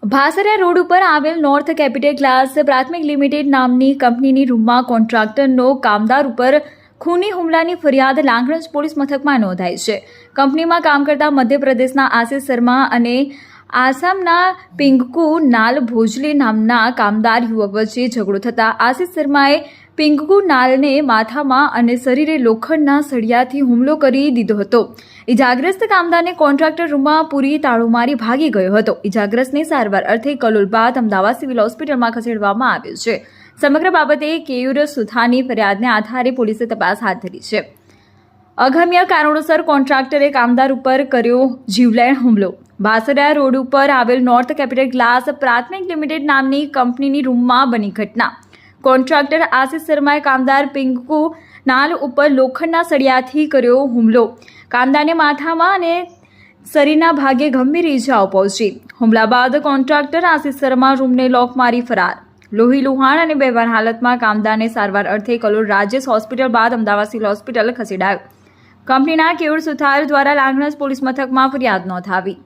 ભાસરિયા road ઉપર આવેલ north capital glass પ્રાથમિક લિમિટેડ નામની કંપનીની રૂમમાં કોન્ટ્રાક્ટરનો કામદાર ઉપર ખૂની હુમલાની ફરિયાદ લાંગણજ પોલીસ મથકમાં નોંધાઈ છે. કંપનીમાં કામ કરતા મધ્યપ્રદેશના આશિષ શર્મા અને આસામના પિંકુ નાલ ભોજલે નામના કામદાર યુવક વચ્ચે ઝઘડો થતા આશિષ શર્માએ પિંકુ નાલને માથામાં અને શરીરે લોખંડના સળિયાથી હુમલો કરી દીધો હતો. ઇજાગ્રસ્ત કામદારને કોન્ટ્રાક્ટર રૂમમાં પૂરી તાળું મારી ભાગી ગયો હતો. ઇજાગ્રસ્તને સારવાર અર્થે કલોલ બાદ અમદાવાદ સિવિલ હોસ્પિટલમાં ખસેડવામાં આવ્યો છે. સમગ્ર બાબતે કેયુર સુથાની ફરિયાદને આધારે પોલીસે તપાસ હાથ ધરી છે. અગમ્ય કારણોસર કોન્ટ્રાક્ટરે કામદાર ઉપર કર્યો જીવલેણ હુમલો. ભાસરિયા રોડ ઉપર આવેલ નોર્થ કેપિટલ ગ્લાસ પ્રાથમિક લિમિટેડ નામની કંપનીની રૂમમાં બની ઘટના. કોન્ટ્રાક્ટર આશિષ શર્માએ કામદાર પિંકુ નાલ ઉપર લોખંડના સળિયાથી કર્યો હુમલો. કામદારને માથામાં અને શરીરના ભાગે ગંભીર ઇજાઓ પહોંચી. હુમલા બાદ કોન્ટ્રાક્ટર આશિષ શર્મા રૂમને લોક મારી ફરાર. લોહી લુહાણ અને બેભાન હાલતમાં કામદારને સારવાર અર્થે કલોલ રાજેશ હોસ્પિટલ બાદ અમદાવાદ સિવિલ હોસ્પિટલ ખસેડાયો. કંપનીના કેયુર સુથાર દ્વારા લાંગણજ પોલીસ મથકમાં ફરિયાદ નોંધાવી.